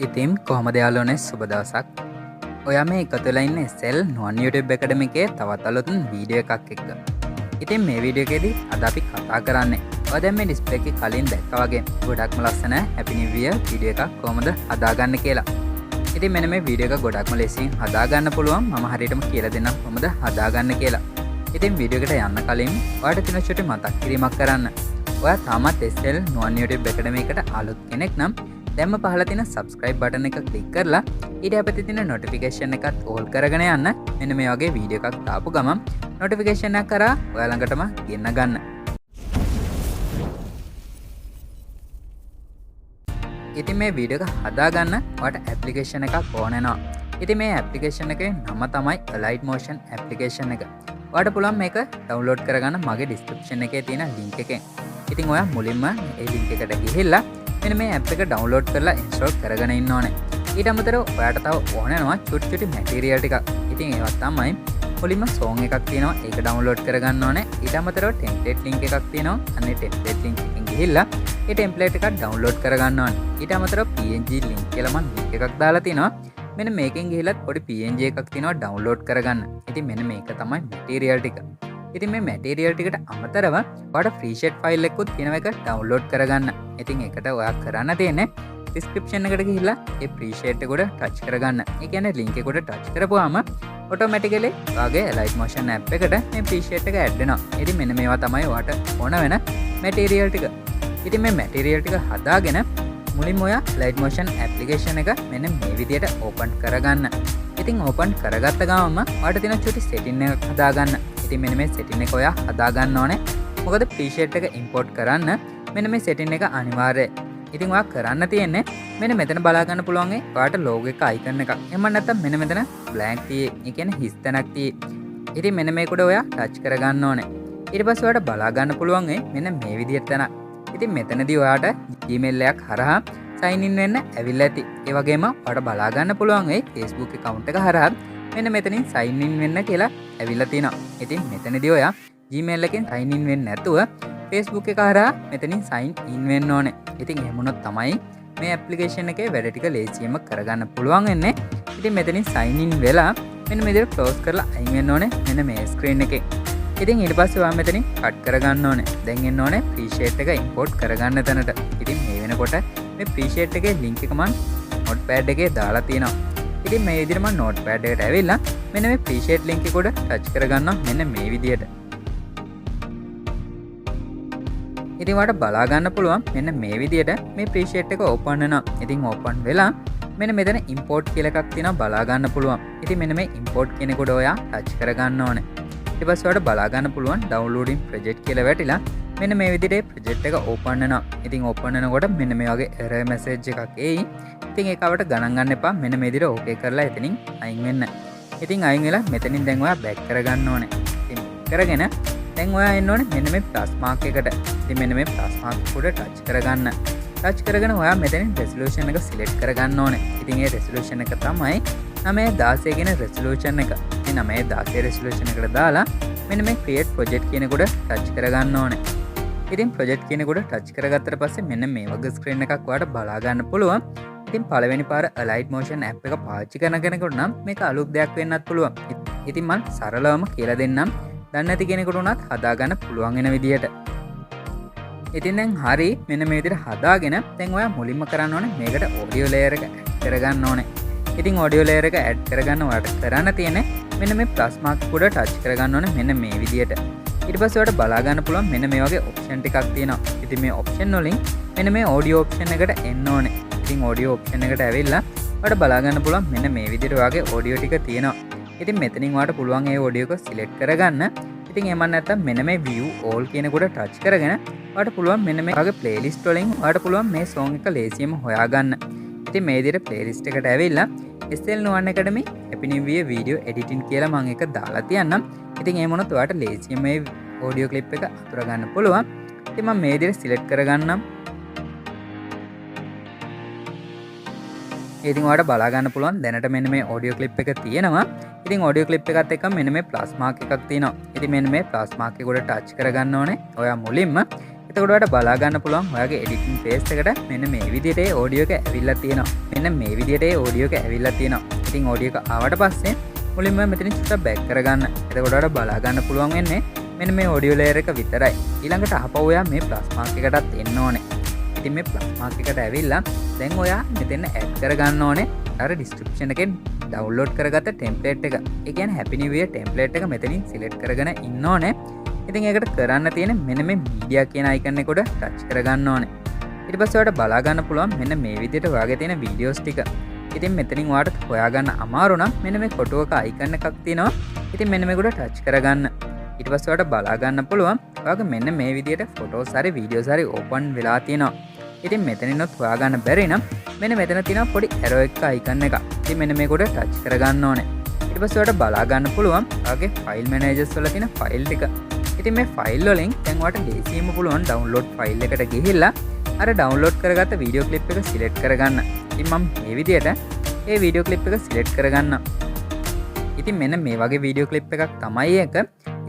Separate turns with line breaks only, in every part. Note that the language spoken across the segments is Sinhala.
ඉතින් කොහොමද යාළුවනේ සුබ දවසක්. ඔයා මේ එකතු වෙලා ඉන්නේ සෙල් නොන් YouTube Academy එකේ තවත් අලුත් වීඩියෝ එකක් එක්ක. ඉතින් මේ වීඩියෝ එකේදී අද අපි කතා කරන්නේ ඔයා දැන් මේ ඩිස්ප්ලේ එකේ කලින් දැක්කා වගේ ගොඩක්ම ලස්සන Happy New Year වීඩියෝ එකක් කොහොමද හදාගන්න කියලා. ඉතින් මෙන්න මේ වීඩියෝ එක ගොඩක්ම ලේසියෙන් හදාගන්න පුළුවන්. මම හරියටම කියලා දෙන්නම් කොහොමද හදාගන්න කියලා. ඉතින් වීඩියෝ එකට යන්න කලින් ඔයාලට තියෙන චුටි මතක් කිරීමක් කරන්න. ඔයා තාමත් SL නොන් YouTube Academy එකට අලුත් කෙනෙක් නම් දැම්ම පහල තියෙන subscribe button එක click කරලා ඊට අපිට තියෙන notification එකත් all කරගෙන යන්න. මෙන්න මේ වගේ වීඩියෝ එකක් දාපු ගමන් notification එක කරා ඔයා ළඟටම ගෙන්න ගන්න. ඉතින් මේ වීඩියෝ එක හදාගන්න ඔයාලට application එකක් ඕන වෙනවා. ඉතින් මේ application එකේ නම තමයි Alight Motion application එක. ඔයාලට පුළුවන් මේක download කරගන්න මගේ description එකේ තියෙන link එකෙන්. ඉතින් ඔයා මුලින්ම ඒ link එකට ගිහිල්ලා මෙන්න මේ app එක download කරලා install කරගෙන ඉන්න ඕනේ. ඊට අමතරව ඔයාට තව ඕන වෙනවා චුටි material ටිකක්. ඉතින් ඒවත් තමයි මුලින්ම song එකක් තියෙනවා ඒක download කරගන්න ඕනේ. ඊට අමතරව template link එකක් තියෙනවා. අනේ template link එකෙන් ගිහිල්ලා ඒ template එකක් download කරගන්න ඕනේ. ඊට අමතරව png link කියලා මම link එකක් දාලා තිනවා. මෙන්න මේකෙන් ගිහිල්ලා පොඩි png එකක් තියෙනවා download කරගන්න. ඉතින් මෙන්න මේක තමයි material ටික. ඉතින් මේ මැටීරියල් ටිකට අමතරව ඔයාලට free shade file එකකුත් තියෙන එක download කරගන්න. ඉතින් ඒකට ඔයා කරන්න තියෙන්නේ description එකට ගිහිල්ලා ඒ free shade එක උඩ touch කරගන්න. ඒ කියන්නේ link එක උඩ touch කරපුවාම automatically ඔයාගේ Alight Motion app එකට මේ free shade එක add වෙනවා. ඉතින් මෙන්න මේවා තමයි ඔයාට ඕන වෙන මැටීරියල් ටික. ඉතින් මේ මැටීරියල් ටික හදාගෙන මුලින්ම ඔයා Alight Motion application එක මෙන්න මේ විදියට open කරගන්න. ඉතින් open කරගත්ත ගමන්ම ඔයාලට තියෙන චුටි setting එකක් හදාගන්න. ඉතින් මෙන්න මේ setting එක ඔයා හදාගන්න ඕනේ. මොකද preset එක import කරන්න මෙන්න මේ setting එක අනිවාර්යයි. ඉතින් ඔයා කරන්න තියෙන්නේ මෙන්න මෙතන බලා ගන්න පුළුවන් ඔයාට logo එක icon එකක්. එහෙම නැත්නම් මෙන්න මෙතන blank තියෙයි. ඒ කියන්නේ හිස් තැනක් තියෙයි. ඉතින් මෙන්න මේක උඩ ඔයා touch කරගන්න ඕනේ. ඊට පස්සේ ඔයාට බලා ගන්න පුළුවන් මෙන්න මේ විදිහට තැනක්. ඉතින් මෙතනදී ඔයාට Gmail එකක් හරහා sign in වෙන්න ඇවිල්ලා ඇති. ඒ වගේම ඔයාට බලා ගන්න පුළුවන් Facebook account එක හරහා මෙන්න මෙතනින් sign in වෙන්න කියලා ඇවිල්ලා තිනවා. ඉතින් මෙතනදී ඔයා Gmail එකෙන් sign in වෙන්නේ නැතුව Facebook එක හරහා මෙතනින් sign in වෙන්න ඕනේ. ඉතින් එහෙම වුණොත් තමයි මේ application එකේ වැඩ ටික ලේසියෙන්ම කරගන්න පුළුවන් වෙන්නේ. ඉතින් මෙතනින් sign in වෙලා මෙන්න මේ විදිහට close කරලා අයින් වෙන්න ඕනේ මෙන්න මේ screen එකේ. ඉතින් ඊට පස්සේ ඔයා මෙතනින් cut කරගන්න ඕනේ. දැන් එන්න ඕනේ preset එක import කරගන්න තැනට. ඉතින් මේ වෙනකොට මේ preset එකේ link එක මම notepad එකේ දාලා තියෙනවා. ඉතින් මේ විදිහට මම notepad එකට ඇවිල්ලා මෙන්න මේ preset link එක උඩ touch කරගන්නවා මෙන්න මේ විදිහට. ඉතින් ඔයාලට බලා ගන්න පුළුවන් මෙන්න මේ විදිහට මේ preset එක open වෙනවා. ඉතින් open වෙලා මෙන්න මෙතන import කියලා එකක් තියෙනවා බලා ගන්න පුළුවන්. ඉතින් මෙන්න මේ import කියන එකට ඔයා touch කරගන්න ඕනේ. ඊට පස්සේ ඔයාලට බලා ගන්න පුළුවන් downloading project කියලා වැටිලා මෙන්න මේ විදිහට project එක open වෙනවා. ඉතින් open වෙනකොට මෙන්න මේ වගේ error message එකක් එයි. ඉතින් ඒකවට ගණන් ගන්න එපා. මෙන්න මේ විදිහට okay කරලා එතනින් අයින් වෙන්න. ඉතින් අයින් වෙලා මෙතනින් දැන් ඔයා back කරගන්න ඕනේ. ඉතින් කරගෙන දැන් ඔයා එන්න ඕනේ මෙන්න මේ plus mark එකට. ඉතින් මෙන්න මේ plus mark උඩ touch කරගන්න. touch කරගෙන ඔයා මෙතනින් resolution එක select කරගන්න ඕනේ. ඉතින් ඒ resolution එක තමයි 916 කියන resolution එක. ඉතින් 916 resolution එකට දාලා මෙන්න මේ create project කියන එකට touch කරගන්න ඕනේ. ඉතින් project කියන එකට touch කරගත්තට පස්සේ මෙන්න මේ වගේ screen එකක් ඔයාලට බලා ගන්න පුළුවන්. ඉතින් පළවෙනි පාර Alight Motion app එක පාවිච්චි කරන කෙනෙකුට නම් මේක අලුත් දෙයක් වෙන්නත් පුළුවන්. ඉතින් මම සරලවම කියලා දෙන්නම්. දන්නේ නැති කෙනෙකුට උනත් හදාගන්න පුළුවන් වෙන විදියට. ඉතින් දැන් හරි මෙන්න මේ විදිහට හදාගෙන දැන් ඔයා මුලින්ම කරන්න ඕනේ මේකට audio layer එක add කරගන්න ඕනේ. ඉතින් audio layer එක add කරගන්න ඔයාලට කරන්න තියෙන්නේ මෙන්න මේ plus mark උඩ touch කරගන්න ඕනේ මෙන්න මේ විදිහට. ඊට පස්සේ ඔයාලට බලා ගන්න පුළුවන් මෙන්න මේ වගේ option ටිකක් තියෙනවා. ඉතින් මේ option වලින් මෙන්න මේ audio option එකට එන්න ඕනේ. ඉතින් audio option එකට ඇවිල්ලා ඔයාලට බලා ගන්න පුළුවන් මෙන්න මේ විදිහට ඔයාගේ audio ටික තියෙනවා. ඉතින් මෙතනින් ඔයාලට පුළුවන් ඒ audio එක select කරගන්න. ඉතින් එහෙම නැත්නම් මෙන්න මේ view all කියන එකට touch කරගෙන ඔයාලට පුළුවන් මෙන්න මේ වගේ playlist වලින් ඔයාලට පුළුවන් මේ song එක ලේසියෙන්ම හොයාගන්න. ඉතින් මේ විදිහට playlist එකට ඇවිල්ලා SL1 Academy Happy New Year video editing කියලා මම එක දාලා තියන්නම්. ඉතින් එහෙම වුණොත් ඔයාලට ලේසියෙන්ම මේ audio clip එක අතුර ගන්න පුළුවන්. ඉතින් මම මේ විදිහට select කරගන්නම්. ඉතින් ඔයාලට බලා ගන්න පුළුවන් දැනට මෙන්න මේ audio clip එක තියෙනවා. ඉතින් audio clip එකත් එක්ක මෙන්න මේ plus mark එකක් තියෙනවා. ඉතින් මෙන්න මේ plus mark එක උඩ touch කරගන්න ඕනේ. ඔයා මුලින්ම එතකොට ඔයාලට බලා ගන්න පුළුවන් ඔයාගේ එඩිටින් ෆේස් එකට මෙන්න මේ විදිහට ඔඩියෝ එක ඇවිල්ලා තියෙනවා. මෙන්න මේ විදිහට ඔඩියෝ එක ඇවිල්ලා තියෙනවා. ඉතින් ඔඩියෝ එක ආවට පස්සේ මුලින්ම මෙතන චුට්ටක් බෑක් කරගන්න. එතකොට ඔයාලට බලා ගන්න පුළුවන් වෙන්නේ මෙන්න මේ ඔඩියෝ ලේයර් එක විතරයි. ඊළඟට ආපහු ඔයා මේ ප්ලස් මාක් එකටත් එන්න ඕනේ. ඉතින් මේ ප්ලස් මාක් එකට ඇවිල්ලා දැන් ඔයා මෙතන ඇඩ් කරගන්න ඕනේ අර ඩිස්ක්‍රිප්ෂන් එකෙන් ඩවුන්ලෝඩ් කරගත්ත ටෙම්ප්ලේට් එක. ඒ කියන්නේ හැපි නිව් ඉයර් ටෙම්ප්ලේට් එක මෙතනින් සිලෙක්ට් කරගෙන ඉන්න ඕනේ. ඉතින් ඒකට කරන්න තියෙන මෙන්න මේ මීඩියා කියන අයිකන් එක උඩ ටච් කරගන්න ඕනේ. ඊට පස්සේ ඔයාලට බලා ගන්න පුළුවන් මෙන්න මේ විදිහට ඔයාගේ තියෙන වීඩියෝස් ටික. ඉතින් මෙතනින් ඔයාලට හොයාගන්න අමාරු නම් මෙන්න මේ ෆොටෝ එක අයිකන් එකක් තියෙනවා. ඉතින් මෙන්න මේක උඩ ටච් කරගන්න. ඊට පස්සේ ඔයාලට බලා ගන්න පුළුවන් ඔයාගේ මෙන්න මේ විදිහට ෆොටෝස් හරි වීඩියෝස් හරි ඕපන් වෙලා තියෙනවා. ඉතින් මෙතනින්වත් හොයාගන්න බැරි නම් මෙන්න මෙතන තියෙන පොඩි ඇරෝ එක අයිකන් එක. ඉතින් මෙන්න මේක උඩ ටච් කරගන්න ඕනේ. ඊට පස්සේ ඔයාලට බලා ගන්න පුළුවන් ඔයාගේ ෆයිල් මැනේජර්ස් වල තියෙන ෆයිල් ටික. ඉතින් මේ ෆයිල් වලින් දැන් ඔයාලට ලේසියෙන්ම පුළුවන් ඩවුන්ලෝඩ් ෆයිල් එකට ගිහිල්ලා අර ඩවුන්ලෝඩ් කරගත්ත වීඩියෝ ක්ලිප් එක සිලෙක්ට් කරගන්න. ඉතින් මම මේ විදිහට ඒ වීඩියෝ ක්ලිප් එක සිලෙක්ට් කරගන්නම්. ඉතින් මෙන්න මේ වගේ වීඩියෝ ක්ලිප් එකක් තමයි එක.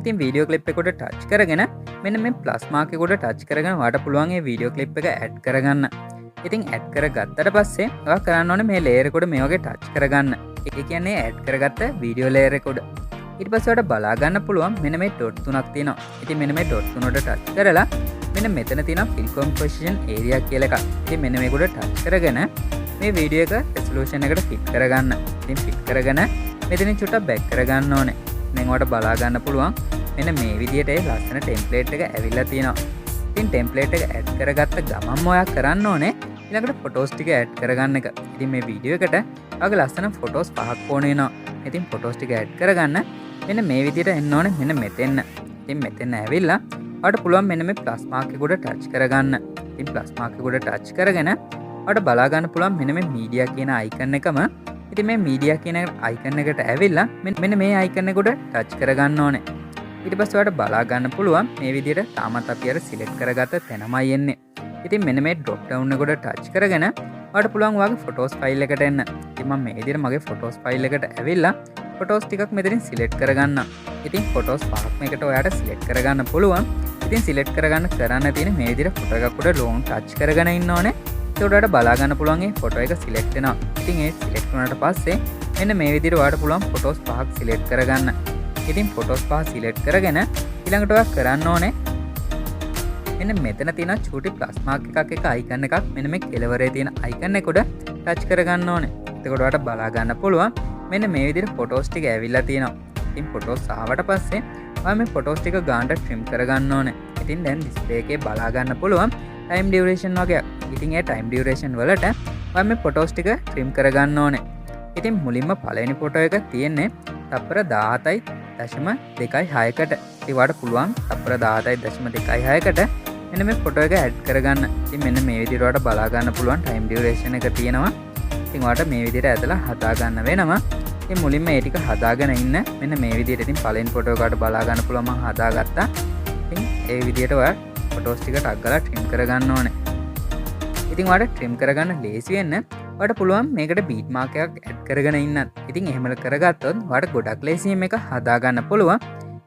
ඉතින් වීඩියෝ ක්ලිප් එක උඩ ටච් කරගෙන මෙන්න මේ ප්ලස් මාක් එක උඩ ටච් කරගෙන ඔයාලට පුළුවන් මේ වීඩියෝ ක්ලිප් එක ඇඩ් කරගන්න. ඉතින් ඇඩ් කරගත්තට පස්සේ ඔයා කරන්න ඕනේ මේ ලේයර් එක උඩ මේ වගේ ටච් කරගන්න. ඒ කියන්නේ ඇඩ් කරගත්ත වීඩියෝ ලේයර් එක උඩ. ඊට පස්සේ ඔයාලට බලා ගන්න පුළුවන් මෙන්න මේ ඩොට් තුනක් තියෙනවා. ඉතින් මෙන්න මේ ඩොට් තුන උඩ ටච් කරලා මෙන්න මෙතන තියෙනවා ෆිල් කොම්පොසිෂන් ඒරියා කියලා එකක්. ඉතින් මෙන්න මේක උඩ ටච් කරගෙන මේ වීඩියෝ එක රෙසලූෂන් එකට ෆිட் කරගන්න. ඉතින් ෆිட் කරගෙන මෙතනින් චුට්ටක් බෑක් කරගන්න ඕනේ. දැන් ඔයාලට බලා ගන්න පුළුවන් මෙන්න මේ විදිහට ඒ ලස්සන ටෙම්ප්ලේට් එක ඇවිල්ලා තියෙනවා. ඉතින් ටෙම්ප්ලේට් එක ඇඩ් කරගත්ත ගමන්ම ඔයා කරන්න ඕනේ ඊළඟට ෆොටෝස් ටික ඇඩ් කරගන්න එක. ඉතින් මේ වීඩියෝ එකට ඔයාගේ ලස්සන ෆොටෝස් 5ක් ඕන වෙනවා. ඉතින් ෆොටෝස් ටික ඇඩ් කරගන්න මෙන්න මේ විදිහට එන්න ඕනේ මෙන්න මෙතෙන්න. ඉතින් මෙතෙන්න ඇවිල්ලා ඔයාලට පුළුවන් මෙන්න මේ ප්ලස් මාක් එක උඩ ටච් කරගන්න. ඉතින් ප්ලස් මාක් එක උඩ ටච් කරගෙන ඔයාලට බලා ගන්න පුළුවන් මෙන්න මේ මීඩියා කියන අයිකන් එකම. ඉතින් මේ මීඩියා කියන අයිකන් එකට ඇවිල්ලා මෙන්න මේ අයිකන් එක උඩ ටච් කරගන්න ඕනේ. ඊට පස්සේ ඔයාලට බලා ගන්න පුළුවන් මේ විදිහට තාමත් අපි අර සිලෙක්ට් කරගත්ත තැනමයි එන්නේ. ඉතින් මෙන්න මේ ඩ්‍රොප් ඩවුන් එක උඩ ටච් කරගෙන ඔයාලට පුළුවන් ඔයාගේ ෆොටෝස් ෆයිල් එකට එන්න. ඉතින් මම මේ විදිහට මගේ ෆොටෝස් ෆයිල් එකට ඇවිල්ලා ෆොටෝස් ටිකක් මෙතනින් සිලෙක්ට් කරගන්නම්. ඉතින් ෆොටෝස් පහක් මේකට ඔයාලට සිලෙක්ට් කරගන්න පුළුවන්. ඉතින් සිලෙක්ට් කරගන්න තියෙන මේ විදිහට ෆොටෝ එකක් උඩ ලොන් ටච් කරගෙන ඉන්න ඕනේ. ඒකට ඔයාලට බලා ගන්න පුළුවන් මේ ෆොටෝ එක සිලෙක්ට් වෙනවා. ඉතින් ඒ සිලෙක්ට් වුණාට පස්සේ මෙන්න මේ විදිහට ඔයාලට පුළුවන් ෆොටෝස් පහක් සිලෙක්ට් කරගන්න. ඉතින් ෆොටෝස් පහ සිලෙක්ට් කරගෙන ඊළඟට ඔයා කරන්න ඕනේ මෙන්න මෙතන තියෙන චූටි ප්ලස් මාක් එකක් එක අයිකන් එකක් මෙන්න මේ කෙළවරේ තියෙන අයිකන් එක උඩ ටච් කරගන්න ඕනේ. එතකොට ඔයාලට බලා ගන්න පුළුවන් මෙන්න මේ විදිහට ෆොටෝස් ටික ඇවිල්ලා තියෙනවා. ඉතින් ෆොටෝස් ආවට පස්සේ ඔයා මේ ෆොටෝස් ටික ගානට ට්‍රිම් කරගන්න ඕනේ. ඉතින් දැන් ඩිස්ප්ලේ එකේ බලා ගන්න පුළුවන් ටයිම් ඩියුරේෂන් වගේ. ඉතින් ඒ ටයිම් ඩියුරේෂන් වලට ඔයා මේ ෆොටෝස් ටික ට්‍රිම් කරගන්න ඕනේ. ඉතින් මුලින්ම පළවෙනි ෆොටෝ එක තියෙන්නේ තප්පර 17.2.6කට. ඉතින් ඔයාලට පුළුවන් තප්පර 17.2.6කට මෙන්න මේ ෆොටෝ එක ඇඩ් කරගන්න. ඉතින් මෙන්න මේ විදිහට ඔයාලට බලා ගන්න පුළුවන් ටයිම් ඩියුරේෂන් එක තියෙනවා. ඉතින් ඔයාලට මේ විදිහට ඇදලා හදා ගන්න වෙනවා. ඉතින් මුලින්ම ඒ ටික හදාගෙන ඉන්න මෙන්න මේ විදිහට. ඉතින් පළවෙනි ෆොටෝ එකට බලා ගන්න පුළුවන් මම හදාගත්තා. ඉතින් ඒ විදිහට ඔයා ෆොටෝස් ටික ටක් ගාලා ට්‍රිම් කරගන්න ඕනේ. ඉතින් ඔයාලට ට්‍රිම් කරගන්න ලේසි වෙන්න ඔයාලට පුළුවන් මේකට බීට් මාක් එකක් ඇඩ් කරගෙන ඉන්නත්. ඉතින් එහෙම කරගත්තොත් ඔයාලට ගොඩක් ලේසියෙන් මේක හදා ගන්න පුළුවන්.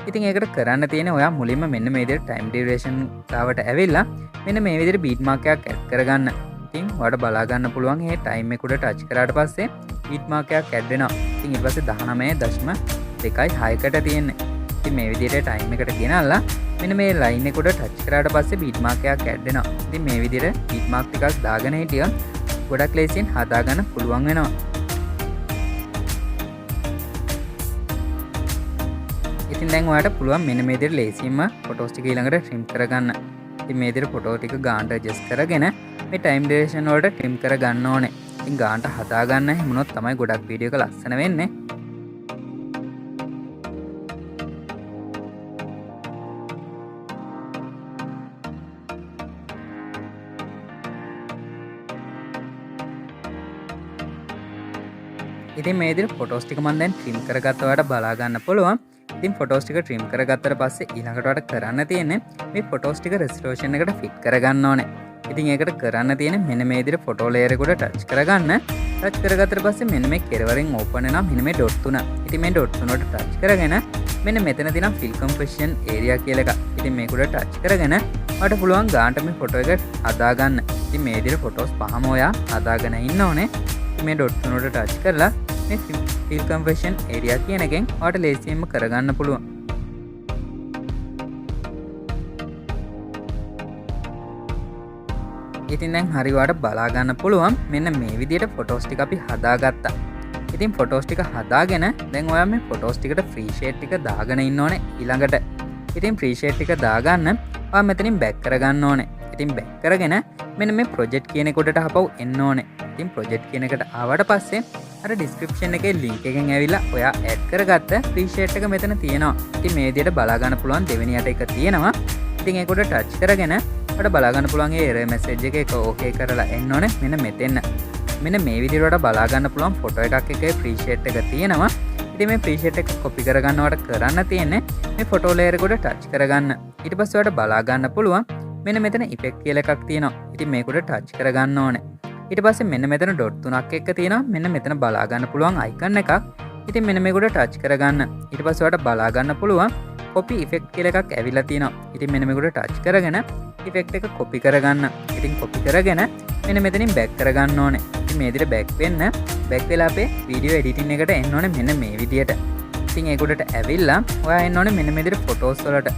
ඉතින් ඒකට කරන්න තියෙන ඔයා මුලින්ම මෙන්න මේ විදිහට ටයිම් ඩියුරේෂන් තාවට ඇවිල්ලා මෙන්න මේ විදිහට බීට් මාක් එකක් ඇඩ් කරගන්න. ඉතින් ඔයාලට බලා ගන්න පුළුවන් මේ ටයිම් එක උඩ ටච් කරාට පස්සේ බීට් මාක් එකක් ඇඩ් වෙනවා. ඉතින් ඊට පස්සේ 19.2.6කට තියෙන්නේ. ඉතින් මේ විදිහට ටයිම් එකට ගෙනල්ලා මෙන්න මේ ලයින් එක උඩ ටච් කරාට පස්සේ බීට් මාක් එකක් ඇඩ් වෙනවා. ඉතින් මේ විදිහට බීට් මාක් ටිකක් දාගෙන හිටියොත් ගොඩක් ලේසියෙන් හදා ගන්න පුළුවන් වෙනවා. ඉතින් දැන් ඔයාලට පුළුවන් මෙන්න මේ විදිහට ලේසියෙන්ම ෆොටෝස් ටික ඊළඟට ට්‍රිම් කරගන්න. ඉතින් මේ විදිහට ෆොටෝ ටික ගානට ඇඩ්ජස්ට් කරගෙන මේ ටයිම් ඩියුරේෂන් වලට ට්‍රිම් කරගන්න ඕනේ. ඉතින් ගානට හදා ගන්න හැමනොත් තමයි ගොඩක් වීඩියෝ එක ලස්සන වෙන්නේ. ඉතින් මේ විදිහට ෆොටෝස් ටික මම දැන් ට්‍රිම් කරගත්ත ඔයාලට බලා ගන්න පුළුවන්. ඉතින් ෆොටෝස් ටික ට්‍රිම් කරගත්තට පස්සේ ඊළඟට ඔයාලට කරන්න තියෙන්නේ මේ ෆොටෝස් ටික රෙසලූෂන් එකට ෆිட் කරගන්න ඕනේ. ඉතින් ඒකට කරන්න තියෙන්නේ මෙන්න මේ විදිහට ෆොටෝ ලේයර් එක උඩ ටච් කරගන්න. ටච් කරගත්තට පස්සේ මෙන්න මේ කෙළවරෙන් ඕපන් වෙනවා මෙන්න මේ ඩොට් තුන. ඉතින් මේ ඩොට් තුන වලට ටච් කරගෙන මෙන්න මෙතන තියෙනවා ෆිල් කොම්පොසිෂන් ඒරියා කියලා එකක්. ඉතින් මේක උඩ ටච් කරගෙන ඔයාලට පුළුවන් ගානට මේ ෆොටෝ එක හදාගන්න. ඉතින් මේ විදිහට ෆොටෝස් පහම ඔයා හදාගෙන ඉන්න ඕනේ. මේ ඩොට් තුනට ටච් කරලා මේ fill conversion area කියන එකෙන් ඔයාලට ලේසියෙන්ම කරගන්න පුළුවන්. ඉතින් දැන් හරි ඔයාලට බලා ගන්න පුළුවන් මෙන්න මේ විදිහට ෆොටෝස් ටික අපි හදාගත්තා. ඉතින් ෆොටෝස් ටික හදාගෙන දැන් ඔයා මේ ෆොටෝස් ටිකට ෆ්‍රී ෂේඩ් ටික දාගෙන ඉන්න ඕනේ ඊළඟට. ඉතින් ෆ්‍රී ෂේඩ් ටික දාගන්න ඔයා මෙතනින් බෑක් කරගන්න ඕනේ. ඉතින් බෑක් කරගෙන මෙන්න මේ ප්‍රොජෙක්ට් කියන කොටට ආපහු එන්න ඕනේ. ඉතින් ප්‍රොජෙක්ට් කියන එකට ආවට පස්සේ අර ඩිස්ක්‍රිප්ෂන් එකේ ලින්ක් එකෙන් ඇවිල්ලා ඔයා ඇඩ් කරගත්ත ෆ්‍රී ෂේඩ් එක මෙතන තියෙනවා. ඉතින් මේ විදිහට බලා ගන්න පුළුවන් දෙවෙනි යට එක තියෙනවා. ඉතින් ඒකට ටච් කරගෙන ඔයාලට බලා ගන්න පුළුවන් ඒ එරර් මැසේජ් එක ඕකේ කරලා එන්න ඕනේ මෙන්න මෙතෙන්. මෙන්න මේ විදිහට බලා ගන්න පුළුවන් ෆොටෝ එකක් එකේ ෆ්‍රී ෂේඩ් එක තියෙනවා. ඉතින් මේ ෆ්‍රී ෂේඩ් එක කොපි කරගන්නවට කරන්න තියෙන්නේ මේ ෆොටෝ ලේයර් එකට ටච් කරගන්න. ඊට පස්සේ ඔයාලට බලා ගන්න පුළුවන් මෙන්න මෙතන ඉෆෙක්ට් කියලා එකක් තියෙනවා. ඉතින් මේකට ටච් කරගන්න ඕනේ. ඊට පස්සේ මෙන්න මෙතන ඩොට් තුනක් එක්ක තියෙනවා. මෙන්න මෙතන බලා ගන්න පුළුවන් අයිකන් එකක්. ඉතින් මෙන්න මේකට ටච් කරගන්න. ඊට පස්සේ ඔයාලට බලා ගන්න පුළුවන් කොපි ඉෆෙක්ට් කියලා එකක් ඇවිල්ලා තියෙනවා. ඉතින් මෙන්න මේකට ටච් කරගෙන ඉෆෙක්ට් එක කොපි කරගන්න. ඉතින් කොපි කරගෙන මෙන්න මෙතනින් බෑක් කරගන්න ඕනේ. ඉතින් මේ විදිහට බෑක් වෙන්න බෑක් වෙලා අපේ වීඩියෝ එඩිටින් එකට එන්න ඕනේ මෙන්න මේ විදිහට. ඉතින් ඒකට ඇවිල්ලා ඔයා එන්න ඕනේ මෙන්න මේ විදිහට ෆොටෝස් වලට.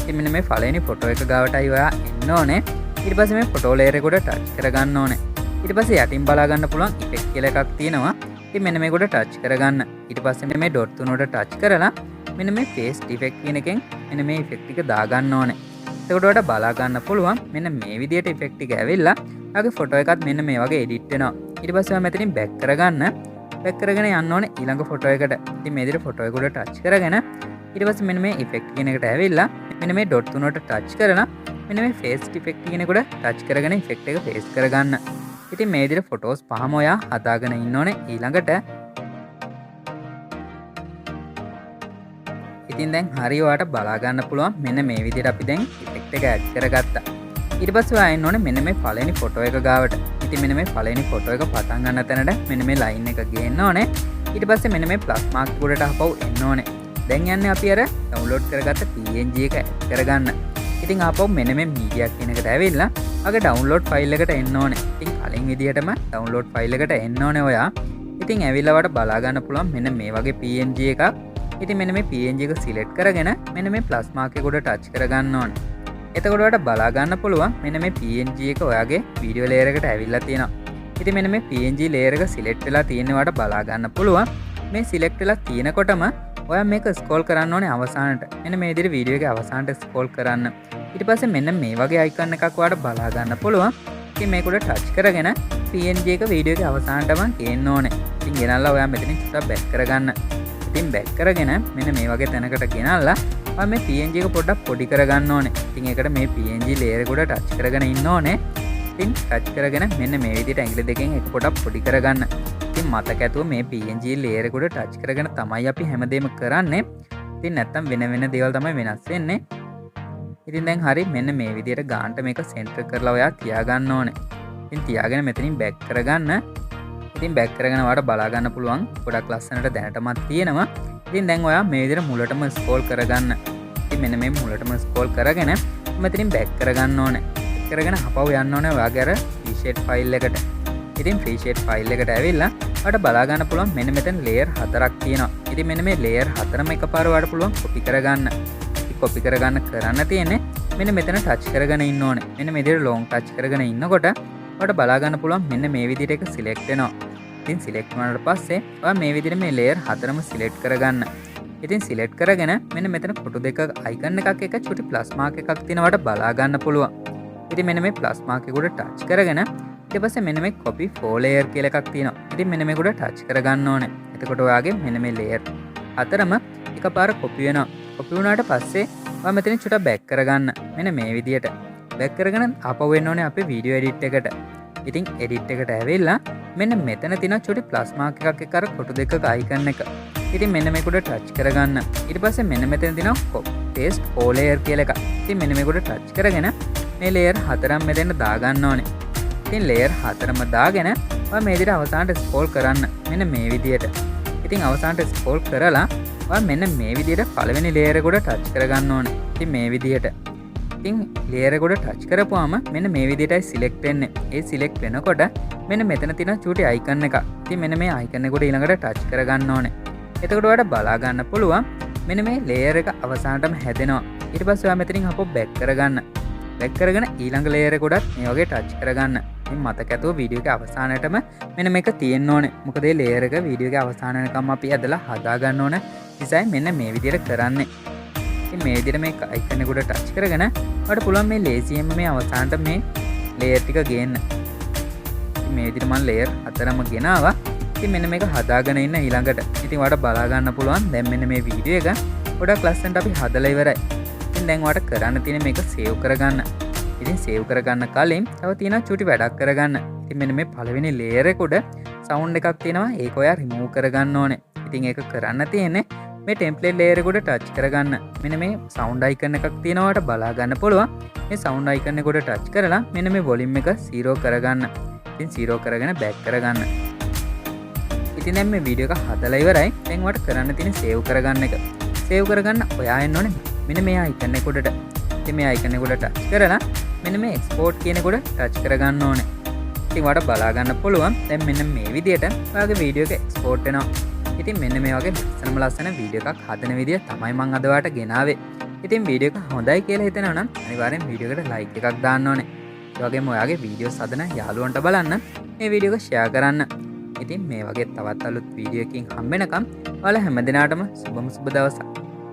ඉතින් මෙන්න මේ පළවෙනි ෆොටෝ එක ගාවටයි ඔයා එන්න ඕනේ. ඊට පස්සේ මේ ෆොටෝ ලේයර් එකට ටච් කරගන්න ඕනේ. ඊට පස්සේ යටින් බලා ගන්න පුළුවන් ඉෆෙක්ට් කියලා එකක් තියෙනවා. ඉතින් මෙන්න මේකට ටච් කරගන්න. ඊට පස්සේ මේ ඩොට් තුනට ටච් කරලා මෙන්න මේ ෆේස් ඉෆෙක්ට් කියන එකෙන් මෙන්න මේ ඉෆෙක්ට් එක දාගන්න ඕනේ. එතකොට ඔයාලට බලා ගන්න පුළුවන් මෙන්න මේ විදිහට ඉෆෙක්ට් එක ඇවිල්ලා ඔයාගේ ෆොටෝ එකත් මෙන්න මේ වගේ එඩිට් වෙනවා. ඊට පස්සේ ඔයා මෙතනින් බෑක් කරගන්න. බෑක් කරගෙන යන්න ඕනේ ඊළඟ ෆොටෝ එකට. ඉතින් මේ විදිහට ෆොටෝ එකට ටච් කරගෙන ඊට පස්සේ මෙන්න මේ ඉෆෙක්ට් කියන එකට ඇවිල්ලා මෙන්න මේ ඩොට් තුනට ටච් කරලා මෙන්න මේ ෆේස් ඉෆෙක්ට් කියන එකට ටච් කරගෙන ඉෆෙක්ට් එක ෆේස් කරගන්න. ඉතින් මේ විදිහට ෆොටෝස් පහම ඔයා හදාගෙන ඉන්න ඕනේ ඊළඟට. ඉතින් දැන් හරි ඔයාට බලා ගන්න පුළුවන් මෙන්න මේ විදිහට අපි දැන් ඉෆෙක්ට් එක ඇඩ් කරගත්තා. ඊට පස්සේ ඔයා එන්න ඕනේ මෙන්න මේ පළවෙනි ෆොටෝ එක ගාවට. ඉතින් මෙන්න මේ පළවෙනි ෆොටෝ එක පටන් ගන්න තැනට මෙන්න මේ ලයින් එක ගේන්න ඕනේ. ඊට පස්සේ මෙන්න මේ ප්ලස් මාක් උඩට ආපහු එන්න ඕනේ. දැන් යන්නේ අපි අර ඩවුන්ලෝඩ් කරගත්ත PNG එක ඇඩ් කරගන්න. ඉතින් ආපහු මෙන්න මේ මීඩියා කියන එකට ඇවිල්ලා අගේ ඩවුන්ලෝඩ් ෆයිල් එකට එන්න ඕනේ. ඉතින් කලින් විදිහටම ඩවුන්ලෝඩ් ෆයිල් එකට එන්න ඕනේ ඔයා. ඉතින් ඇවිල්ලා වට බලා ගන්න පුළුවන් මෙන්න මේ වගේ PNG එකක්. ඉතින් මෙන්න මේ PNG එක සිලෙක්ට් කරගෙන මෙන්න මේ ප්ලස් මාක් එක උඩ ටච් කරගන්න ඕනේ. එතකොට ඔයාලට බලා ගන්න පුළුවන් මෙන්න මේ PNG එක ඔයාගේ වීඩියෝ ලේයර් එකට ඇවිල්ලා තියෙනවා. ඉතින් මෙන්න මේ PNG ලේයර් එක සිලෙක්ට් වෙලා තියෙන වට බලා ගන්න පුළුවන්. මේ සිලෙක්ට් වෙලා තියෙනකොටම ඔයා මේක ස්ක්‍රෝල් කරන්න ඕනේ අවසානට. මෙන්න මේ විදිහට වීඩියෝ එකේ අවසානට ස්ක්‍රෝල් කරන්න. ඊට පස්සේ මෙන්න මේ වගේ අයිකන් එකක් ඔයාලට බලා ගන්න පුළුවන්. ඉතින් මේක උඩ ටච් කරගෙන PNG එක වීඩියෝ එකේ අවසානටම ගේන්න ඕනේ. ඉතින් ගෙනල්ලා ඔයා මෙතනින් චුට්ටක් බෑක් කරගන්න. ඉතින් බෑක් කරගෙන මෙන්න මේ වගේ තැනකට ගෙනල්ලා ඔයා මේ PNG එක පොඩ්ඩක් පොඩි කරගන්න ඕනේ. ඉතින් ඒකට මේ PNG ලේයර් එක උඩ ටච් කරගෙන ඉන්න ඕනේ. ඉතින් ටච් කරගෙන මෙන්න මේ විදිහට ඇඟිලි දෙකෙන් එක පොඩක් පොඩි කරගන්න. ඉතින් මතක ඇතුව මේ PNG ලේයර් එක උඩ ටච් කරගෙන තමයි අපි හැමදේම කරන්නේ. ඉතින් නැත්තම් වෙන වෙන දේවල් තමයි වෙනස් වෙන්නේ. ඉතින් දැන් හරි මෙන්න මේ විදිහට ගානට මේක සෙන්ටර් කරලා ඔයා තියාගන්න ඕනේ. ඉතින් තියාගෙන මෙතනින් බෑක් කරගන්න. ඉතින් බෑක් කරගෙන ඔයාලට බලා ගන්න පුළුවන් ගොඩක් ලස්සනට දැනටමත් තියෙනවා. ඉතින් දැන් ඔයා මේ විදිහට මුලටම ස්ක්‍රෝල් කරගන්න. ඉතින් මෙන්න මේ මුලටම ස්ක්‍රෝල් කරගෙන මෙතනින් බෑක් කරගන්න ඕනේ. කරගෙන අපව යන්න ඕනේ ඔයාගේ අර ෆ්‍රී ෂේඩ් ෆයිල් එකට. ඉතින් ෆ්‍රී ෂේඩ් ෆයිල් එකට ඇවිල්ලා ඔයාලට බලා ගන්න පුළුවන් මෙන්න මෙතන ලේයර් 4ක් තියෙනවා. ඉතින් මෙන්න මේ ලේයර් 4ම එකපාර ඔයාලට පුළුවන් කොපි කරගන්න. ඉතින් කොපි කරගන්න කරන්න තියෙන්නේ මෙන්න මෙතන ටච් කරගෙන ඉන්න ඕනේ. මෙන්න මේ විදිහට ලොන්ග් ටච් කරගෙන ඉන්නකොට ඔයාලට බලා ගන්න පුළුවන් මෙන්න මේ විදිහට එක සිලෙක්ට් වෙනවා. ඉතින් සිලෙක්ට් වුණාට පස්සේ ඔයා මේ විදිහට මේ ලේයර් 4ම සිලෙක්ට් කරගන්න. ඉතින් සිලෙක්ට් කරගෙන මෙන්න මෙතන කොටු දෙක අයිකන් එකක් එක චුටි ප්ලස් මාක් එකක් තියෙනවට බලා ගන්න පුළුවන්. ඉතින් මෙන්න මේ ප්ලස් මාක් එක උඩ ටච් කරගෙන ඊට පස්සේ මෙන්න මේ copy for layer කියලා එකක් තියෙනවා. ඉතින් මෙන්න මේක උඩ ටච් කරගන්න ඕනේ. එතකොට ඔයාගේ මෙන්න මේ layer 4ම එකපාර copy වෙනවා. copy වුණාට පස්සේ ඔයා මෙතන චුට්ටක් back කරගන්න. මෙන්න මේ විදියට back කරගෙන ආපහු වෙන්න ඕනේ අපේ video edit එකට. ඉතින් edit එකට ඇවිල්ලා මෙන්න මෙතන තියෙන චුටි plus mark එකක් එක්ක අර කොටු දෙකක icon එක. ඉතින් මෙන්න මේක උඩ touch කරගන්න. ඊට පස්සේ මෙන්න මෙතන තියෙන paste all layer කියලා එකක්. ඉතින් මෙන්න මේක උඩ touch කරගෙන මේ layer 4ම මෙතන දාගන්න ඕනේ. ඉතින් layer 4ම දාගෙන ඔයා මේ විදිහට අවසානට scroll කරන්න. මෙන්න මේ විදියට. ඉතින් අවසානට scroll කරලා ඔයා මෙන්න මේ විදියට පළවෙනි layer එක උඩ touch කරගන්න ඕනේ. ඉතින් මේ විදියට. ඉතින් ලේයර් එක උඩ ටච් කරපුවාම මෙන්න මේ විදිහටයි සිලෙක්ට් වෙන්නේ. ඒ සිලෙක්ට් වෙනකොට මෙන්න මෙතන තියෙන චූටි අයිකන් එක. ඉතින් මෙන්න මේ අයිකන් එක උඩ ඊළඟට ටච් කරගන්න ඕනේ. එතකොට ඔයාලට බලා ගන්න පුළුවන් මෙන්න මේ ලේයර් එක අවසානටම හැදෙනවා. ඊට පස්සේ ඔයා මෙතනින් අපෝ බැක් කරගන්න. බැක් කරගෙන ඊළඟ ලේයර් එක උඩත් මේ වගේ ටච් කරගන්න. ඉතින් මතක ඇතුව වීඩියෝ එකේ අවසානයේටම මෙන්න මේක තියෙන්න ඕනේ. මොකද මේ ලේයර් එක වීඩියෝ එකේ අවසාන වෙනකම් අපි ඇදලා හදා ගන්න ඕන නිසා මෙන්න මේ විදිහට කරන්නේ. ඉතින් මේ විදිහට මේ අයිකන් එක උඩ ටච් කරගෙන ඔයාලට පුළුවන් මේ ලේසියෙන්ම මේ අවසානට මේ ලේයර් ටික ගේන්න. ඉතින් මේ විදිහට මම ලේයර් 4ම ගෙනාවා. ඉතින් මෙන්න මේක හදාගෙන ඉන්න ඊළඟට. ඉතින් ඔයාලට බලා ගන්න පුළුවන් දැන් මෙන්න මේ වීඩියෝ එක ගොඩක් ලස්සනට අපි හදලා ඉවරයි. ඉතින් දැන් ඔයාලට කරන්න තියෙන්නේ මේක සේව් කරගන්න. ඉතින් සේව් කරගන්න කලින් තව තියෙනවා චුටි වැඩක් කරගන්න. ඉතින් මෙන්න මේ පළවෙනි ලේයර් එක උඩ සවුන්ඩ් එකක් තියෙනවා. ඒක ඔයා රිමූව් කරගන්න ඕනේ. ඉතින් ඒක කරන්න තියෙන්නේ මේ ටෙම්ප්ලේට් ලේයර් එක උඩ ටච් කරගන්න. මෙන්න මේ සවුන්ඩ් අයිකන් එකක් තියෙනවාට බලා ගන්න පුළුවන්. මේ සවුන්ඩ් අයිකන් එක උඩ ටච් කරලා මෙන්න මේ වොලියුම් එක 0 කරගන්න. ඉතින් 0 කරගෙන බෑක් කරගන්න. ඉතින් දැන් මේ වීඩියෝ එක හදලා ඉවරයි. දැන් ඔයාලට කරන්න තියෙන්නේ සේව් කරගන්න එක. සේව් කරගන්න ඔයා එන්න ඕනේ මෙන්න මේ අයිකන් එක උඩට. ඉතින් මේ අයිකන් එක උඩ ටච් කරලා මෙන්න මේ එක්ස්පෝර්ට් කියන එක උඩ ටච් කරගන්න ඕනේ. ඉතින් ඔයාලට බලා ගන්න පුළුවන් දැන් මෙන්න මේ විදිහට ඔයාගේ වීඩියෝ එක එක්ස්පෝර්ට් වෙනවා. ඉතින් මෙන්න මේ වගේ ලස්සන වීඩියෝ එකක් හදන විදිය තමයි මම අද ඔයාලට ගෙනාවේ. ඉතින් වීඩියෝ එක හොඳයි කියලා හිතෙනවා නම් අනිවාර්යෙන් වීඩියෝ එකට ලයික් එකක් දාන්න ඕනේ. ඒ වගේම ඔයාගේ වීඩියෝස් හදන යාළුවන්ට බලන්න මේ වීඩියෝ එක ෂෙයා කරන්න. ඉතින් මේ වගේ තවත් අලුත් වීඩියෝ එකකින් හම්බ වෙනකම් ඔයාලා හැමදිනාටම සුබම සුබ දවසක්.